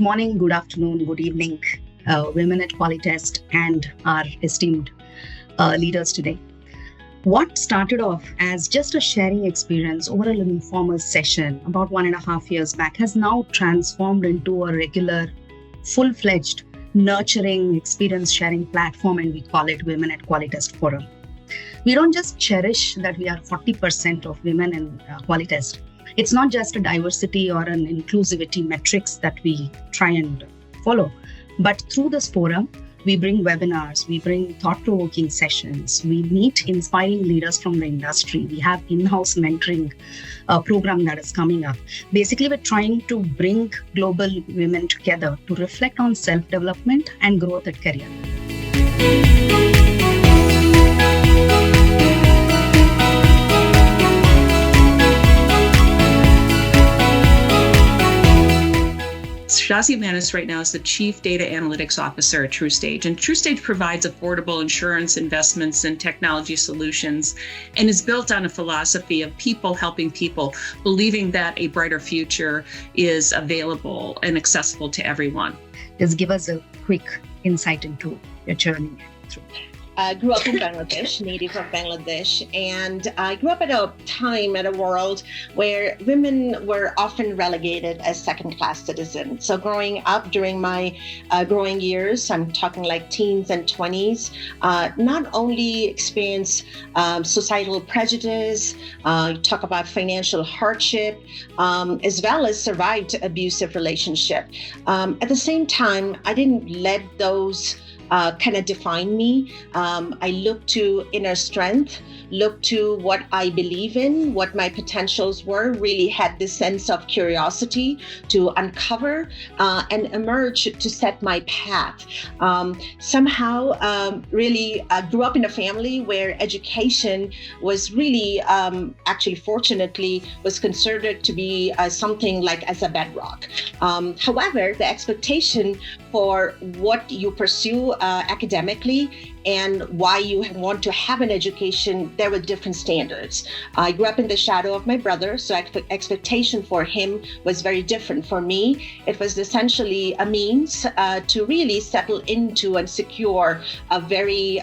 morning, good afternoon, good evening, Women at Qualitest and our esteemed leaders today. What started off as just a sharing experience over an informal session about 1.5 years back has now transformed into a regular, full-fledged, nurturing experience sharing platform, and we call it Women at Qualitest Forum. We don't just cherish that we are 40% of women in Qualitest. It's not just a diversity or an inclusivity metrics that we try and follow, but through this forum, we bring webinars, we bring thought-provoking sessions, we meet inspiring leaders from the industry. We have in-house mentoring program that is coming up. Basically, we're trying to bring global women together to reflect on self-development and growth at career. Shazia Manus right now is the Chief Data Analytics Officer at TruStage, and TruStage provides affordable insurance, investments, and technology solutions, and is built on a philosophy of people helping people, believing that a brighter future is available and accessible to everyone. Just give us a quick insight into your journey through. I grew up in Bangladesh, native of Bangladesh, and I grew up at a time, at a world where women were often relegated as second-class citizens. So growing up during my growing years, I'm talking like teens and 20s, not only experienced societal prejudice, talk about financial hardship, as well as survived abusive relationship. At the same time, I didn't let those kind of define me. I look to inner strength, look to what I believe in, what my potentials were, really had this sense of curiosity to uncover and emerge to set my path. Somehow, really grew up in a family where education was really, actually fortunately, was considered to be something like as a bedrock. However, the expectation for what you pursue academically and why you want to have an education, there were different standards. I grew up in the shadow of my brother, so expectation for him was very different. For me, it was essentially a means to really settle into and secure a very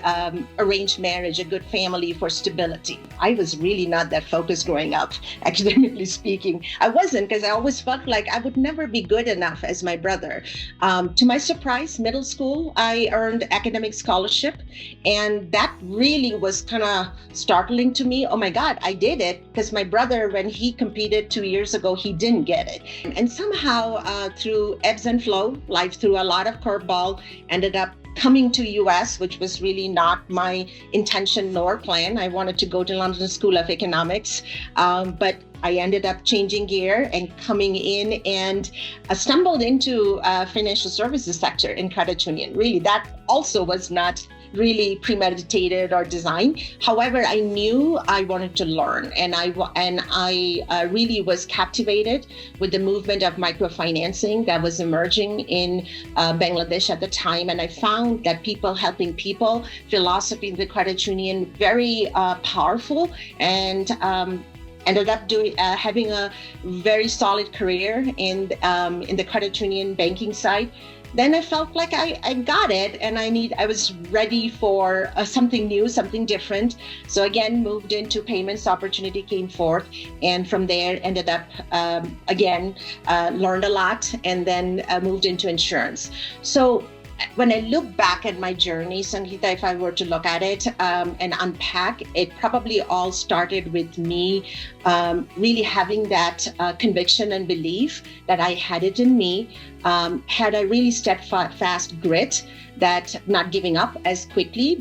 arranged marriage, a good family for stability. I was really not that focused growing up, academically speaking. I wasn't, because I always felt like I would never be good enough as my brother. To my surprise, middle school, I earned academic scholarship. And that really was kind of startling to me. Oh my God, I did it, because my brother, when he competed 2 years ago, he didn't get it. And somehow through ebbs and flow, life threw a lot of curveball, ended up coming to US, which was really not my intention nor plan. I wanted to go to London School of Economics, but I ended up changing gear and coming in and stumbled into financial services sector in credit union. Really, that also was not really premeditated or designed. However, I knew I wanted to learn, and I really was captivated with the movement of microfinancing that was emerging in Bangladesh at the time. And I found that people helping people, philosophy in the credit union, very powerful, and ended up having a very solid career in the credit union banking side. Then I felt like I got it, and I was ready for something new, something different. So again, moved into payments, opportunity came forth, and from there ended up learned a lot, and then moved into insurance. So when I look back at my journey, Sangeetha, if I were to look at it and unpack, it probably all started with me really having that conviction and belief that I had it in me, had a really steadfast grit, that not giving up as quickly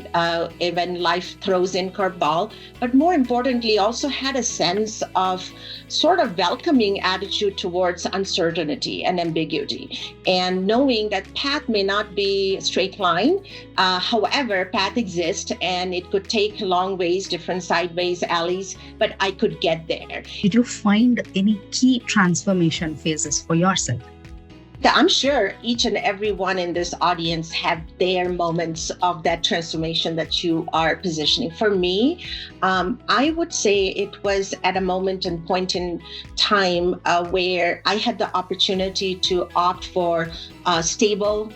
when life throws in curveball, but more importantly, also had a sense of sort of welcoming attitude towards uncertainty and ambiguity, and knowing that path may not be a straight line. However, path exists, and it could take long ways, different sideways, alleys, but I could get there. Did you find any key transformation phases for yourself? I'm sure each and every one in this audience have their moments of that transformation that you are positioning. For me, I would say it was at a moment and point in time where I had the opportunity to opt for stable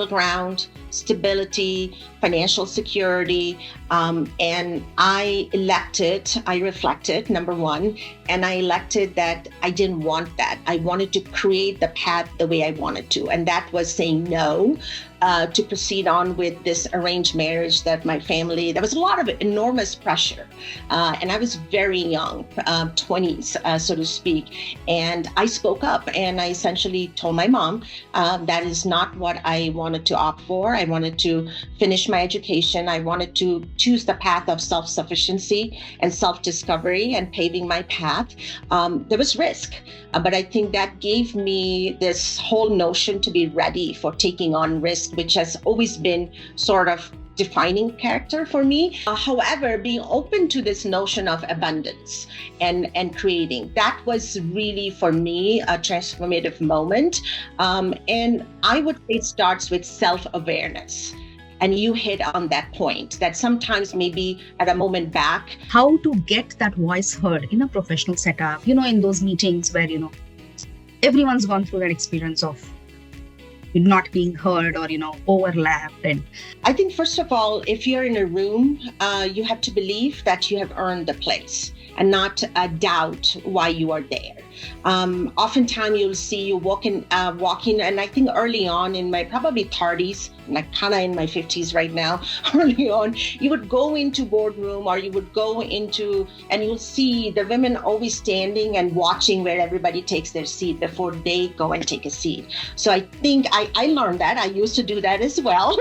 ground, stability, financial security, and I reflected, number one, and I elected that I didn't want that. I wanted to create the path the way I wanted to, and that was saying no to proceed on with this arranged marriage that my family, there was a lot of enormous pressure, and I was very young, 20s, so to speak, and I spoke up and I essentially told my mom that is not what I wanted to opt for. I wanted to finish my education. I wanted to choose the path of self-sufficiency and self-discovery and paving my path. There was risk, but I think that gave me this whole notion to be ready for taking on risk, which has always been sort of defining character for me. However, being open to this notion of abundance and creating, that was really for me a transformative moment. And I would say it starts with self-awareness. And you hit on that point that sometimes maybe at a moment back. How to get that voice heard in a professional setup, in those meetings where, everyone's gone through that experience of not being heard or, overlapped. And I think, first of all, if you're in a room, you have to believe that you have earned the place and not doubt why you are there. Oftentimes you'll see you walking, and I think early on in my probably 30s, like kind of in my 50s right now, early on, you would go into boardroom or you would go into, and you'll see the women always standing and watching where everybody takes their seat before they go and take a seat. So I think I learned that. I used to do that as well.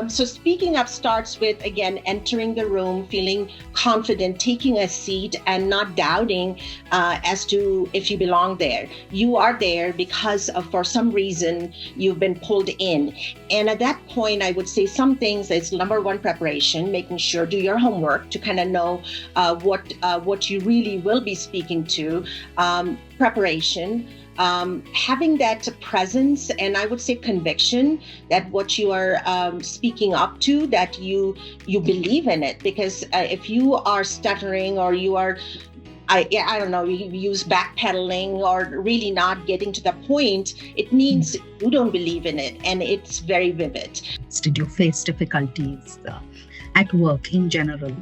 So speaking up starts with, again, entering the room, feeling confident, taking a seat and not doubting as to if you belong there. You are there because of, for some reason, you've been pulled in. And at that point, I would say some things is number one, preparation, making sure, do your homework to kind of know what you really will be speaking to, preparation, having that presence, and I would say conviction that what you are speaking up to, that you believe in it. Because if you are stuttering or you are, I don't know, you use backpedaling or really not getting to the point, it means you don't believe in it, and it's very vivid. Did you face difficulties at work in general,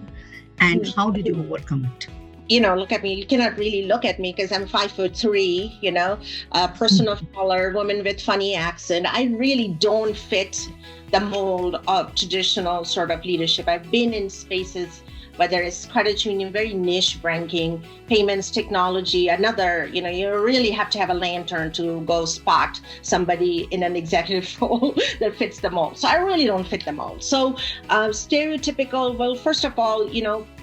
and how did you overcome it? Look at me. You cannot really look at me because I'm 5'3", a person of color, woman with funny accent. I really don't fit the mold of traditional sort of leadership. I've been in spaces, whether it's credit union, very niche banking, payments, technology, another, you really have to have a lantern to go spot somebody in an executive role that fits the mold. So I really don't fit the mold. So stereotypical, well, first of all,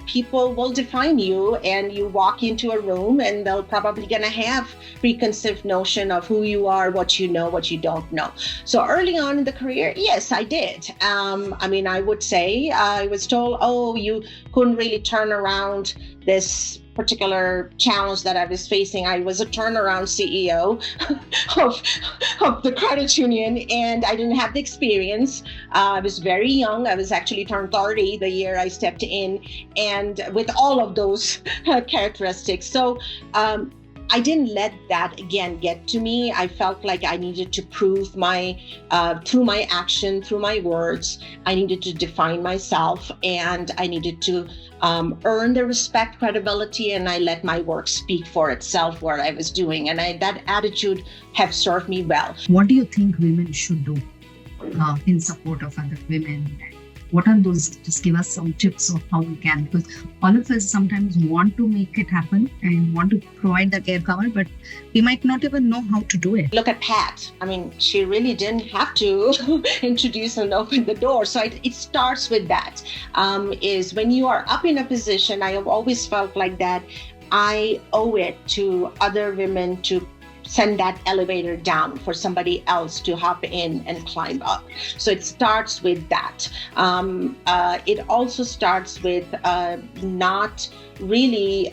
people will define you, and you walk into a room and they'll probably gonna have preconceived notion of who you are, what you know, what you don't know. So early on in the career, yes, I did. I would say I was told, you couldn't really turn around this particular challenge that I was facing. I was a turnaround CEO of the credit union, and I didn't have the experience. I was very young. I was actually turned 30 the year I stepped in, and with all of those characteristics. So I didn't let that again get to me. I felt like I needed to prove through my action, through my words, I needed to define myself, and I needed to earn the respect, credibility, and I let my work speak for itself, what I was doing. And that attitude have served me well. What do you think women should do in support of other women? What are those? Just give us some tips of how we can, because all of us sometimes want to make it happen and want to provide the care cover, but we might not even know how to do it. Look at Pat. She really didn't have to introduce and open the door. So it starts with that. Is when you are up in a position, I have always felt like that I owe it to other women to send that elevator down for somebody else to hop in and climb up. So it starts with that. It also starts with not really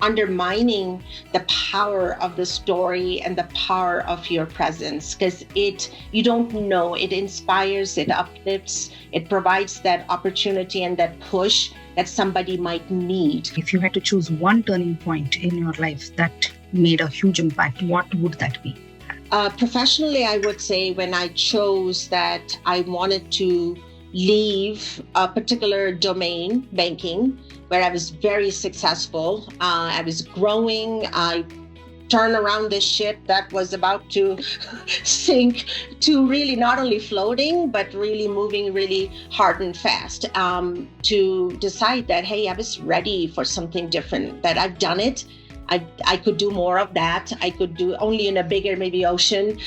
undermining the power of the story and the power of your presence, because you don't know, it inspires, it uplifts, it provides that opportunity and that push that somebody might need. If you had to choose one turning point in your life that made a huge impact, what would that be? Professionally, I would say when I chose that I wanted to leave a particular domain, banking, where I was very successful. I was growing. I turned around this ship that was about to sink to really not only floating, but really moving really hard and fast, to decide that, hey, I was ready for something different, that I've done it. I could do more of that. I could do only in a bigger, maybe ocean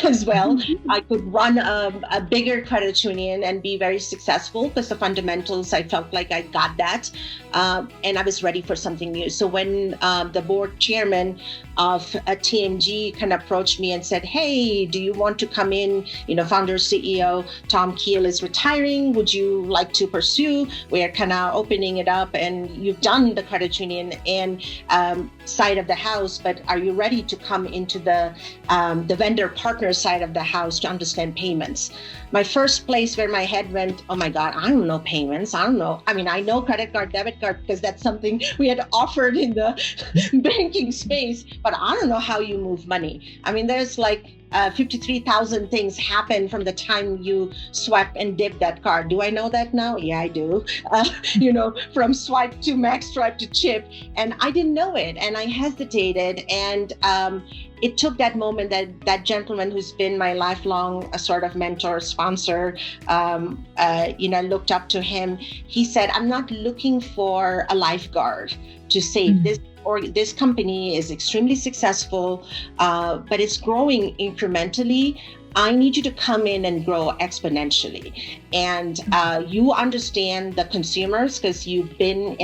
as well. I could run a bigger credit union and be very successful because the fundamentals, I felt like I got that. And I was ready for something new. So when the board chairman of TMG kind of approached me and said, hey, do you want to come in? Founder CEO Tom Keel is retiring. Would you like to pursue? We're kind of opening it up, and you've done the credit union and side of the house, but are you ready to come into the vendor partner side of the house to understand payments? My first place where my head went, oh my God, I don't know payments. I don't know. I mean, I know credit card, debit card, because that's something we had offered in the banking space, but I don't know how you move money. I mean, there's like 53,000 things happen from the time you swipe and dip that card. Do I know that now? Yeah, I do. From swipe to max swipe to chip. And I didn't know it. And I hesitated. And it took that moment that gentleman who's been my lifelong sort of mentor, sponsor, looked up to him. He said, I'm not looking for a lifeguard to save this. Or this company is extremely successful, but it's growing incrementally. I need you to come in and grow exponentially. And you understand the consumers because you've been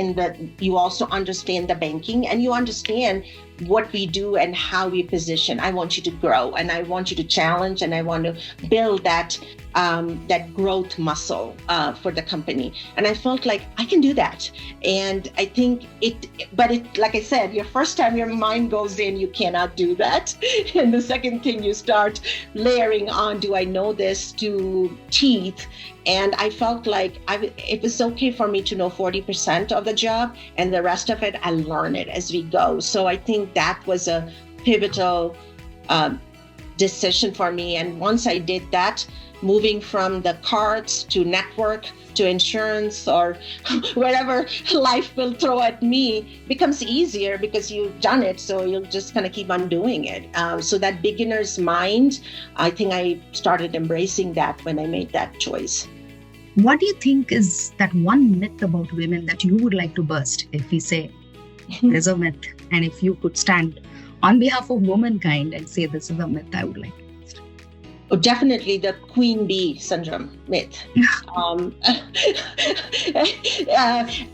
you also understand the banking, and you understand what we do and how we position. I want you to grow, and I want you to challenge, and I want to build that growth muscle for the company. And I felt like I can do that. And I think like I said, your first time your mind goes in, you cannot do that. And the second thing, you start layering on, do I know this to teeth? And I felt like it was okay for me to know 40% of the job, and the rest of it, I learn it as we go. So I think that was a pivotal decision for me. And once I did that, moving from the cards to network to insurance or wherever life will throw at me becomes easier because you've done it. So you'll just kind of keep on doing it. So that beginner's mind, I think I started embracing that when I made that choice. What do you think is that one myth about women that you would like to burst? If we say there's a myth, and if you could stand on behalf of womankind and say this is a myth, I would like to burst. Oh, definitely the queen bee syndrome myth.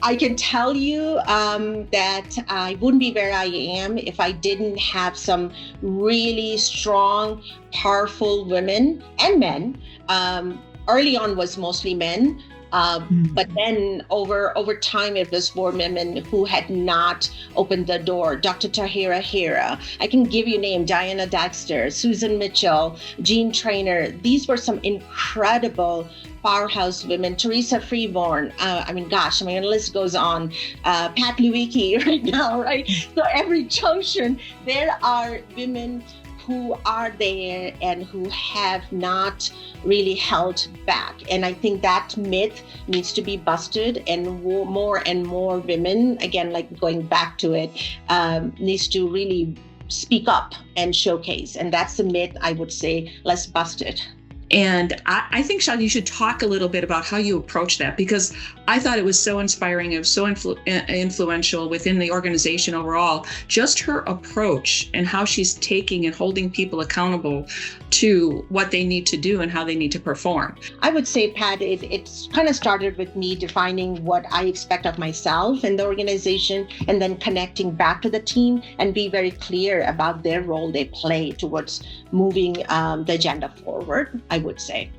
I can tell you that I wouldn't be where I am if I didn't have some really strong, powerful women and men. Early on was mostly men, but then over time it was more women who had not opened the door. Dr. Tahira Hira, I can give you name, Diana Dexter, Susan Mitchell, Jean Trainer. These were some incredible powerhouse women. Teresa Freeborn, the list goes on. Pat Lawicki right now, right? So every junction, there are women who are there and who have not really held back. And I think that myth needs to be busted, and more and more women, again, like going back to it, needs to really speak up and showcase. And that's the myth, I would say, let's bust it. And I think, Shazia, you should talk a little bit about how you approach that, because I thought it was so inspiring. It was so influential within the organization overall. Just her approach and how she's taking and holding people accountable to what they need to do and how they need to perform. I would say, Pat, it's kind of started with me defining what I expect of myself in the organization, and then connecting back to the team and be very clear about their role they play towards moving the agenda forward, I would say.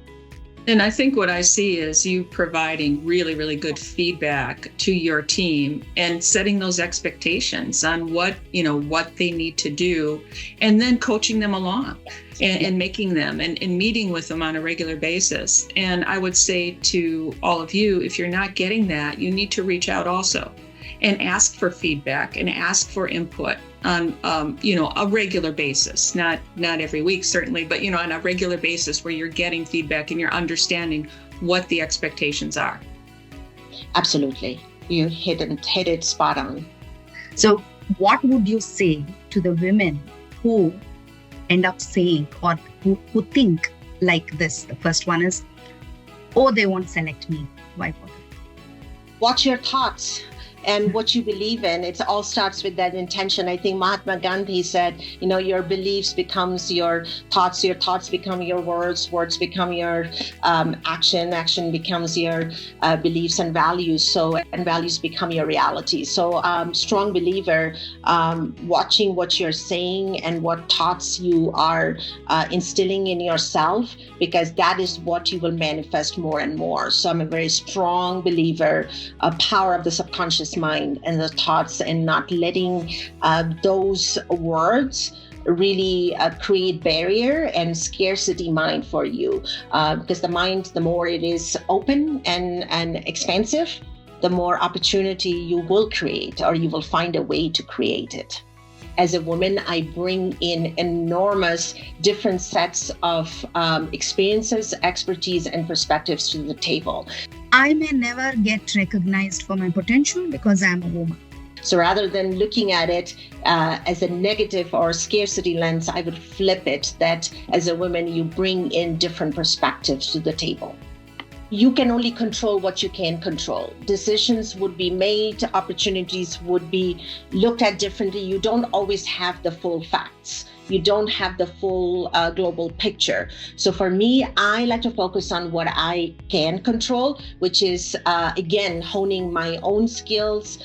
And I think what I see is you providing really, really good feedback to your team and setting those expectations on what they need to do, and then coaching them along and making them and meeting with them on a regular basis. And I would say to all of you, if you're not getting that, you need to reach out also and ask for feedback and ask for input on a regular basis, not every week certainly, but on a regular basis where you're getting feedback and you're understanding what the expectations are. Absolutely. You hit it spot on. So what would you say to the women who end up saying, or who think like this? The first one is, oh, they won't select me. Why bother? Watch your thoughts and what you believe in. It all starts with that intention. I think Mahatma Gandhi said, your beliefs becomes your thoughts become your words become your action becomes your beliefs and values. And values become your reality. So strong believer, watching what you're saying and what thoughts you are instilling in yourself, because that is what you will manifest more and more. So I'm a very strong believer of power of the subconscious mind and the thoughts, and not letting those words really create barrier and scarcity mind for you, because the mind, the more it is open and expansive, the more opportunity you will create, or you will find a way to create it. As a woman, I bring in enormous different sets of experiences, expertise, and perspectives to the table. I may never get recognized for my potential because I'm a woman. So rather than looking at it as a negative or scarcity lens, I would flip it that as a woman, you bring in different perspectives to the table. You can only control what you can control. Decisions would be made, opportunities would be looked at differently. You don't always have the full facts. You don't have the full global picture. So for me, I like to focus on what I can control, which is, again, honing my own skills,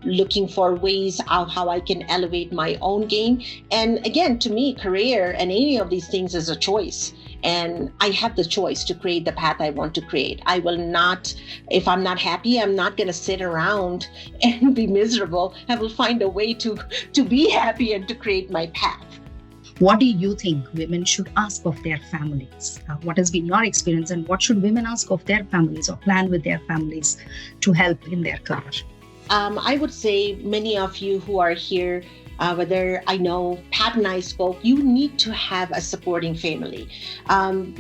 looking for ways of how I can elevate my own game. And again, to me, career and any of these things is a choice. And I have the choice to create the path I want to create. I will not, if I'm not happy, I'm not going to sit around and be miserable. I will find a way to be happy and to create my path. What do you think women should ask of their families? What has been your experience, and what should women ask of their families or plan with their families to help in their career? I would say many of you who are here, whether I know Pat and I spoke, you need to have a supporting family. I'm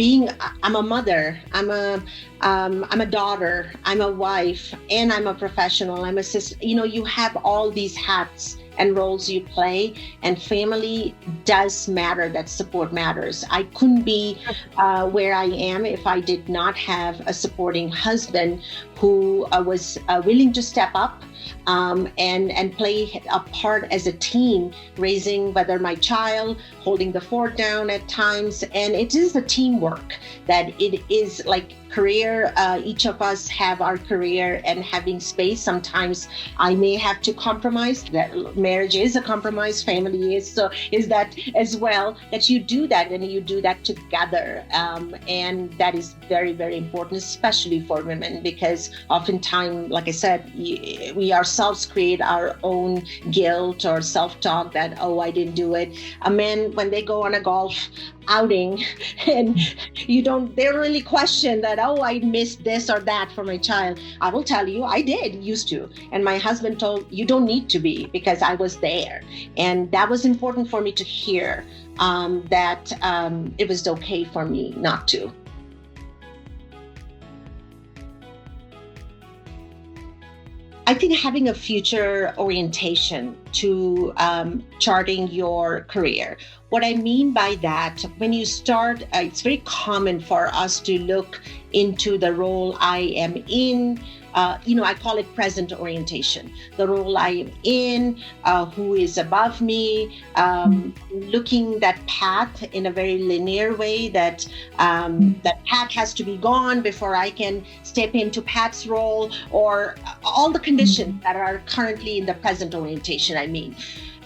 a mother, I'm a daughter, I'm a wife, and I'm a professional, I'm a sister. You have all these hats and roles you play, and family does matter. That support matters. I couldn't be where I am if I did not have a supporting husband who was willing to step up and play a part as a team, raising whether my child, holding the fort down at times. And it is a teamwork, that it is like career. Each of us have our career, and having space. Sometimes I may have to compromise. That marriage is a compromise, family is. So is that as well, that you do that and you do that together. And that is very, very important, especially for women, because oftentimes, like I said, we ourselves create our own guilt or self-talk that, oh, I didn't do it. A man, when they go on a golf outing and they don't really question that, oh, I missed this or that for my child. I will tell you, I used to. And my husband told, you don't need to be, because I was there. And that was important for me to hear, that it was okay for me not to. I think having a future orientation to charting your career. What I mean by that, when you start, it's very common for us to look into the role I am in. I call it present orientation. The role I am in, who is above me, looking that path in a very linear way, that that Pat has to be gone before I can step into Pat's role, or all the conditions that are currently in the present orientation, I mean.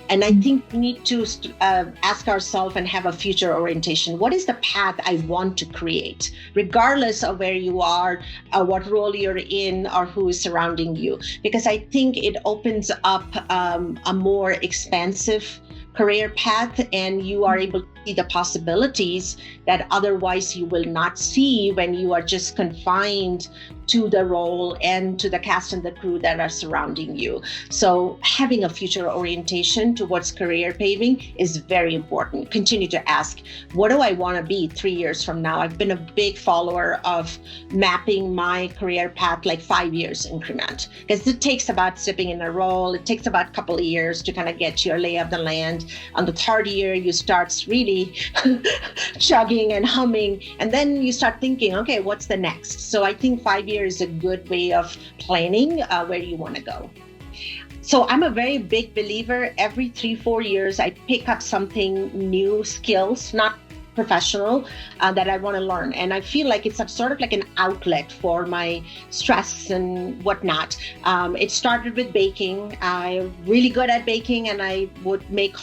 And I think we need to ask ourselves and have a future orientation. What is the path I want to create, regardless of where you are, what role you're in, or who is surrounding you? Because I think it opens up a more expansive career path, and you are able to see the possibilities that otherwise you will not see when you are just confined to the role and to the cast and the crew that are surrounding you. So having a future orientation towards career paving is very important. Continue to ask, what do I want to be 3 years from now? I've been a big follower of mapping my career path like 5 years increment, because it takes about stepping in a role. It takes about a couple of years to kind of get your lay of the land. On the third year, you start really chugging and humming, and then you start thinking, okay, what's the next? So I think 5 years is a good way of planning where you want to go. So I'm a very big believer. Every 3-4 years, I pick up something new, skills, not professional, that I want to learn. And I feel like it's sort of like an outlet for my stress and whatnot. It started with baking. I'm really good at baking, and I would make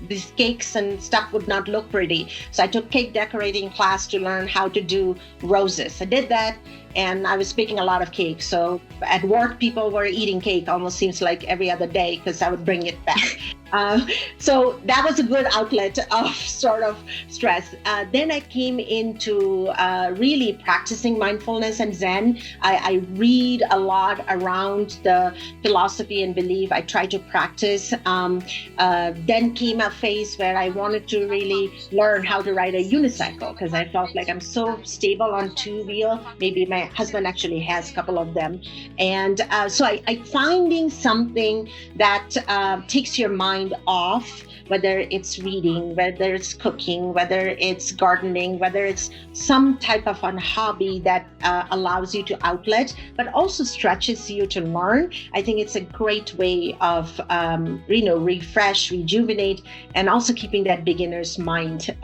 these cakes and stuff would not look pretty. So I took cake decorating class to learn how to do roses. I did that, and I was baking a lot of cake. So at work, people were eating cake almost seems like every other day, because I would bring it back. So that was a good outlet of sort of stress. Then I came into really practicing mindfulness and Zen. I read a lot around the philosophy and belief. I try to practice. Then came a phase where I wanted to really learn how to ride a unicycle, because I felt like I'm so stable on two-wheel. Maybe my husband actually has a couple of them. And so I finding something that takes your mind off, whether it's reading, whether it's cooking, whether it's gardening, whether it's some type of a hobby that allows you to outlet, but also stretches you to learn. I think it's a great way of, refresh, rejuvenate, and also keeping that beginner's mind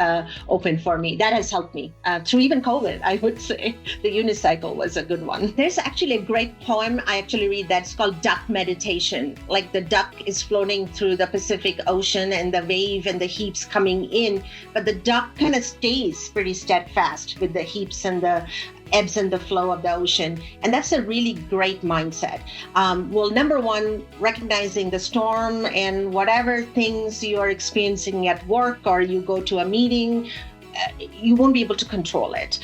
open for me. That has helped me through even COVID, I would say. The unicycle was a good one. There's actually a great poem I actually read that's called Duck Meditation. Like the duck is floating through the Pacific Ocean and the wave and the heaps coming in, but the duck kind of stays pretty steadfast with the heaps and the ebbs and the flow of the ocean. And that's a really great mindset. Well, number one, recognizing the storm and whatever things you are experiencing at work, or you go to a meeting, you won't be able to control it.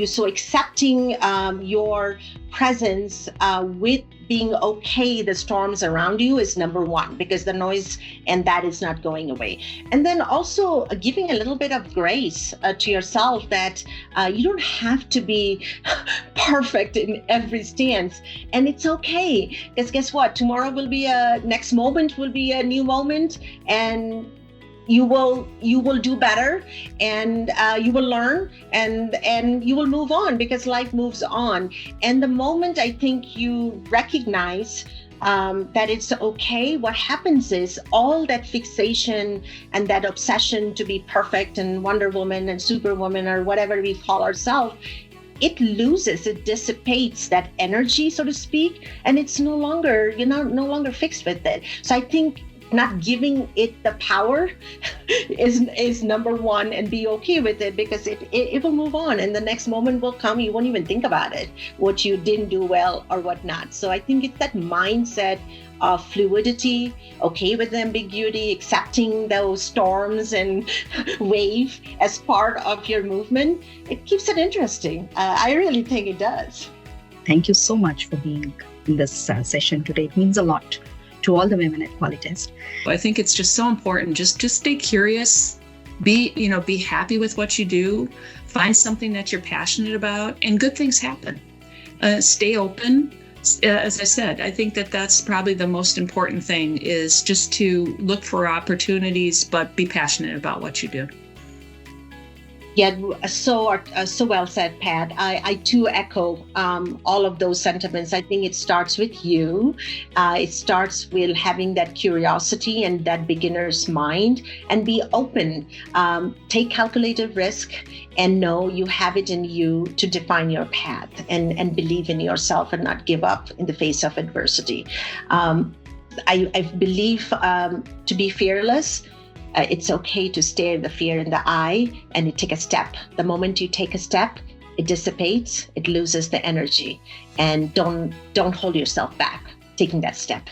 So accepting your presence with being okay, the storms around you is number one, because the noise and that is not going away. And then also giving a little bit of grace to yourself, that you don't have to be perfect in every stance. And it's okay, because guess what? Tomorrow will be next moment will be a new moment, and you will do better, and you will learn, and you will move on, because life moves on. And the moment I think you recognize that it's okay, what happens is all that fixation and that obsession to be perfect and Wonder Woman and Superwoman or whatever we call ourselves, it dissipates that energy, so to speak, and it's no longer fixed with it. So I think not giving it the power is number one, and be okay with it, because it will move on, and the next moment will come. You won't even think about it, what you didn't do well or whatnot. So I think it's that mindset of fluidity, okay with ambiguity, accepting those storms and wave as part of your movement. It keeps it interesting. I really think it does. Thank you so much for being in this session today. It means a lot to all the women at Qualitest. I think it's just so important. Just stay curious, be happy with what you do, find something that you're passionate about, and good things happen. Stay open, As I said, I think that that's probably the most important thing, is just to look for opportunities, but be passionate about what you do. Yeah, so well said, Pat. I too echo all of those sentiments. I think it starts with you. It starts with having that curiosity and that beginner's mind, and be open. Take calculated risk, and know you have it in you to define your path, and believe in yourself and not give up in the face of adversity. I believe to be fearless, it's okay to stare the fear in the eye and take a step. The moment you take a step, it dissipates, it loses the energy, and don't hold yourself back taking that step.